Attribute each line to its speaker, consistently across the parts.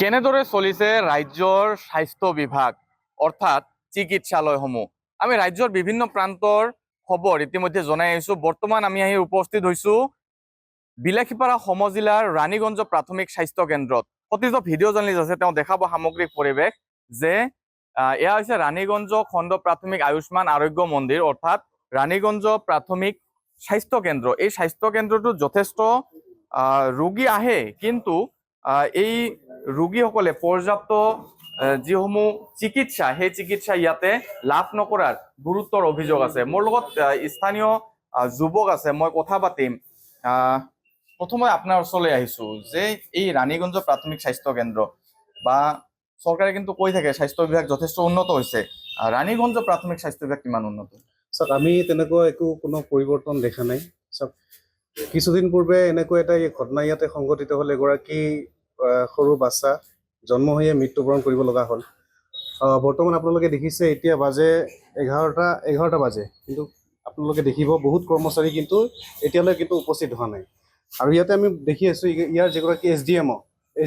Speaker 1: কেনেদৰে চলিছে ৰাজ্যৰ স্বাস্থ্য বিভাগ অৰ্থাৎ চিকিৎসালয়সমূহ। আমি ৰাজ্যৰ বিভিন্ন প্ৰান্তৰ খবৰ ইতিমধ্যে জনাই আহিছো। বৰ্তমান আমি আহি উপস্থিত হৈছো বিলাসীপাৰা সমজিলাৰ ৰাণীগঞ্জ প্ৰাথমিক স্বাস্থ্য কেন্দ্ৰত। সতীৰ্থ ভিডিঅ' জাৰ্নেলিষ্ট আছে, তেওঁ দেখাব সামগ্ৰিক পৰিৱেশ যে এয়া হৈছে ৰাণীগঞ্জ খণ্ড প্ৰাথমিক আয়ুষ্মান আৰোগ্য মন্দিৰ অৰ্থাৎ ৰাণীগঞ্জ প্ৰাথমিক স্বাস্থ্য কেন্দ্ৰ। এই স্বাস্থ্য কেন্দ্ৰটোত যথেষ্ট ৰোগী আহে, কিন্তু এই ৰোগীসকলে পৰ্যাপ্ত যিসমূহ চিকিৎসা সেই চিকিৎসা ইয়াতে লাভ নকৰাৰ গুৰুত্বৰ অভিযোগ আছে। মোৰ লগত স্থানীয় যুৱক আছে, মই কথা পাতিম। প্ৰথমে আপোনাৰ ওচৰলৈ আহিছো যে এই ৰাণীগঞ্জ প্ৰাথমিক স্বাস্থ্য কেন্দ্ৰ বা চৰকাৰে কিন্তু কৈ থাকে স্বাস্থ্য বিভাগ যথেষ্ট উন্নত হৈছে। ৰাণীগঞ্জ প্ৰাথমিক স্বাস্থ্য বিভাগ কিমান উন্নত?
Speaker 2: চাওক, আমি তেনেকুৱা কোনো পৰিৱৰ্তন দেখা নাই। চাওক, কিছুদিন পূৰ্বে এনেকুৱা এটা ঘটনা ইয়াতে সংঘটিত হ'ল। এগৰাকী সৰু বাচ্চা জন্ম হৈয়ে মৃত্যুবৰণ কৰিব লগা হ'ল। বৰ্তমান আপোনালোকে দেখিছে এতিয়া বাজে 11টা বাজে, কিন্তু আপোনালোকে দেখিব বহুত কৰ্মচাৰী কিন্তু এতিয়ালৈ কিন্তু উপস্থিত হোৱা নাই। আৰু ইয়াতে আমি দেখি আছোঁ ইয়াৰ যিগৰাকী এছ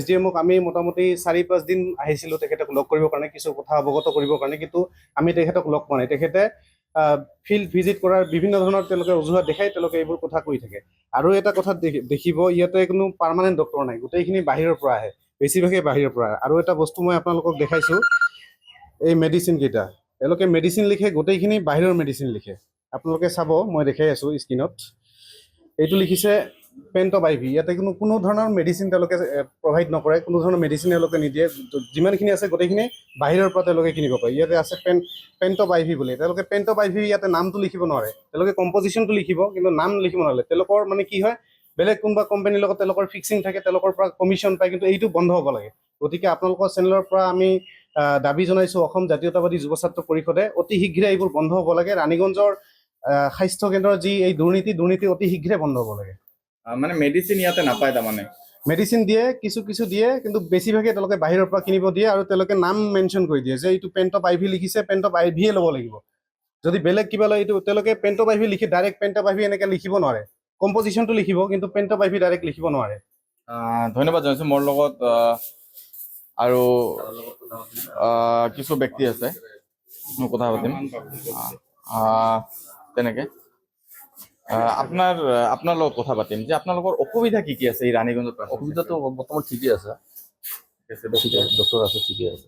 Speaker 2: ডি এমক আমি মোটামুটি 4-5 দিন আহিছিলোঁ তেখেতক লগ কৰিবৰ কাৰণে, কিছু কথা অৱগত কৰিবৰ কাৰণে, কিন্তু আমি তেখেতক লগ পোৱা নাই। তেখেতে ফিল্ড ভিজিট কৰাৰ বিভিন্ন ধৰণৰ তেওঁলোকে অজুহাত দেখাই তেওঁলোকে এইবোৰ কথা কৈ থাকে। আৰু এটা কথা দেখিব, ইয়াতে কোনো পাৰ্মানেণ্ট ডক্টৰ নাই, গোটেইখিনি বাহিৰৰ পৰা আহে, বেছিভাগেই বাহিৰৰ পৰা। আৰু এটা বস্তু মই আপোনালোকক দেখাইছোঁ, এই মেডিচিন কেইটা তেওঁলোকে মেডিচিন লিখে, গোটেইখিনি বাহিৰৰ মেডিচিন লিখে। আপোনালোকে চাব, মই দেখাই আছোঁ স্ক্ৰীণত। এইটো লিখিছে পেণ্টপ IV। ইয়াতে কোনো ধৰণৰ মেডিচিন তেওঁলোকে প্ৰভাইড নকৰে, কোনো ধৰণৰ মেডিচিন তেওঁলোকে নিদিয়ে। যিমানখিনি আছে গোটেইখিনি বাহিৰৰ পৰা তেওঁলোকে কিনিব পাৰে। ইয়াতে আছে পেণ্টপ IV বুলি। তেওঁলোকে পেণ্টপ IV ইয়াতে নামটো লিখিব নোৱাৰে, তেওঁলোকে কম্পজিশ্যনটো লিখিব, কিন্তু নাম লিখিব নোৱাৰে। তেওঁলোকৰ মানে কি হয়, বেলেগ কোনোবা কোম্পানীৰ লগত তেওঁলোকৰ ফিক্সিং থাকে, তেওঁলোকৰ পৰা কমিশ্যন পায়, কিন্তু এইটো বন্ধ হ'ব লাগে। গতিকে আপোনালোকৰ চেনেলৰ পৰা আমি দাবী জনাইছোঁ, অসম জাতীয়তাবাদী যুৱ ছাত্ৰ পৰিষদে অতি শীঘ্ৰে এইবোৰ বন্ধ হ'ব লাগে। ৰাণীগঞ্জৰ স্বাস্থ্য কেন্দ্ৰৰ যি এই দুৰ্নীতি অতি শীঘ্ৰে বন্ধ হ'ব লাগে।
Speaker 1: মানে মেডিচিন ইয়াতে নাপায়, তাৰমানে
Speaker 2: মেডিচিন দিয়ে, কিছু দিয়ে, কিন্তু বেছিভাগে তেওঁলোকে বাহিৰৰ পৰা কিনিব দিয়ে। আৰু তেওঁলোকে নাম মেনশ্যন কৰি দিয়ে যে এইটো পেণ্টপ IV লিখিছে, পেণ্টপ IVয়ে ল'ব লাগিব। যদি বেলেগ কিবা লয়, এইটো তেওঁলোকে পেণ্টপ IV লিখি ডাইৰেক্ট পেণ্টপ IV এনেকৈ লিখিব নোৱাৰে। কম্পজিশ্যনটো লিখিব, কিন্তু পেণ্টপ IV ডাইৰেক্ট লিখিব নোৱাৰে।
Speaker 1: ধন্যবাদ জনাইছোঁ। মোৰ লগত আৰু কিছু ব্যক্তি আছে, মই কথা পাতিম তেনেকৈ। আপোনাৰ লগত কথা পাতিম যে আপোনালোকৰ অসুবিধা কি আছে এই ৰাণীগঞ্জত?
Speaker 3: অসুবিধাটো বৰ্তমান ঠিকেই আছে, ডক্টৰ আছে, ঠিকে আছে।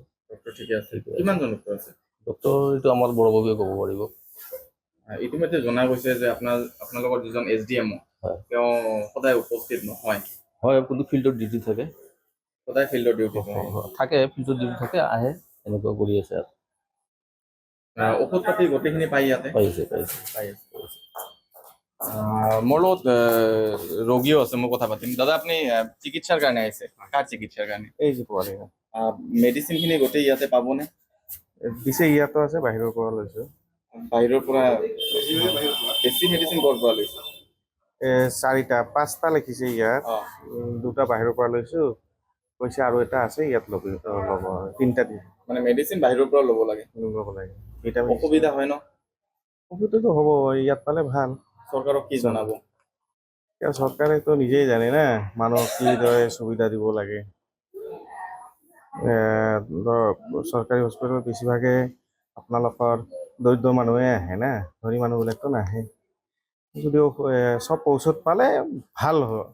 Speaker 1: ঠিকে আছে। কিমানজন ডক্টৰ আছে?
Speaker 3: ডক্টৰ এইটো আমাৰ বৰভাৱে ক'ব পাৰিব।
Speaker 1: ইতিমধ্যে জনা গৈছে যে আপোনালোকৰ যিজন SDM তেওঁ সদায় উপস্থিত নহয়।
Speaker 3: হয়, কিন্তু ফিল্ডৰ ডিউটি থাকে,
Speaker 1: সদায় ফিল্ডৰ ডিউটি
Speaker 3: থাকে, ফিল্ডৰ ডিউটি থাকে, আহে, এনেকুৱা কৰি আছে।
Speaker 1: আৰু ঔষধ পাতি গোটেইখিনি পাই ইয়াতে?
Speaker 3: পাইছে।
Speaker 1: মোৰ লগত ৰোগীও আছে, মই কথা পাতিম। দাদা, আপুনি চিকিৎসাৰ কাৰণে আহিছে? কাৰ চিকিৎসাৰ কাৰণে?
Speaker 2: এই যে পোৱালি
Speaker 1: মেডিচিনখিনি গোটেই ইয়াতে পাবনে?
Speaker 2: দিছে, ইয়াতো আছে, বাহিৰৰ পৰা লৈছোঁ।
Speaker 1: বাহিৰৰ পৰা বেছি মেডিচিন ক'ৰ পৰা লৈছে?
Speaker 2: 5টা লিখিছে ইয়াত, 2টা বাহিৰৰ পৰা লৈছোঁ, কৈছে আৰু এটা আছে ইয়াত ল'ব 3টা দিম।
Speaker 1: মানে মেডিচিন বাহিৰৰ পৰা ল'ব লাগে? অসুবিধা হয় ন?
Speaker 2: অসুবিধাটো হ'ব, ইয়াত পালে ভাল।
Speaker 1: চৰকাৰক কি জনাব?
Speaker 2: চৰকাৰেতো নিজেই জানে না মানুহক কিদৰে সুবিধা দিব লাগে। ধৰক চৰকাৰী হস্পিটেলত বেছিভাগে আপোনালোকৰ দৰিদ্ৰ মানুহে আহে না, ধনী মানুহবিলাকতো নাহে। যদিও চব ঔষধ পালে ভাল হয়,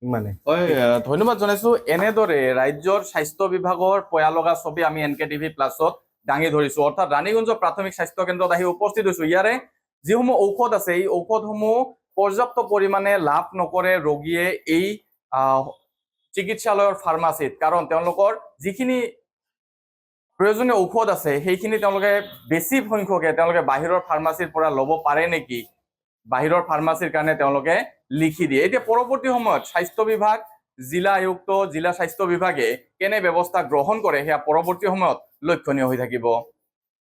Speaker 2: ইমানে।
Speaker 1: হয়, ধন্যবাদ জনাইছোঁ। এনেদৰে ৰাজ্যৰ স্বাস্থ্য বিভাগৰ পয়া লগা ছবি আমি NKTV প্লাছত দাঙি ধৰিছোঁ। অৰ্থাৎ ৰাণীগঞ্জ প্ৰাথমিক স্বাস্থ্য কেন্দ্ৰত আহি উপস্থিত হৈছোঁ। ইয়াৰে যিসমূহ ঔষধ আছে, এই ঔষধসমূহ পৰ্যাপ্ত পৰিমাণে লাভ নকৰে ৰোগীয়ে এই চিকিৎসালয়ৰ ফাৰ্মাচীত। কাৰণ তেওঁলোকৰ যিখিনি প্ৰয়োজনীয় ঔষধ আছে সেইখিনি তেওঁলোকে বেছি সংখ্যকে তেওঁলোকে বাহিৰৰ ফাৰ্মাচীৰ পৰা ল'ব পাৰে নেকি, বাহিৰৰ ফাৰ্মাচীৰ কাৰণে তেওঁলোকে লিখি দিয়ে। এতিয়া পৰৱৰ্তী সময়ত স্বাস্থ্য বিভাগ, জিলা আয়ুক্ত, জিলা স্বাস্থ্য বিভাগে কেনে ব্যৱস্থা গ্ৰহণ কৰে সেয়া পৰৱৰ্তী সময়ত লক্ষণীয় হৈ থাকিব।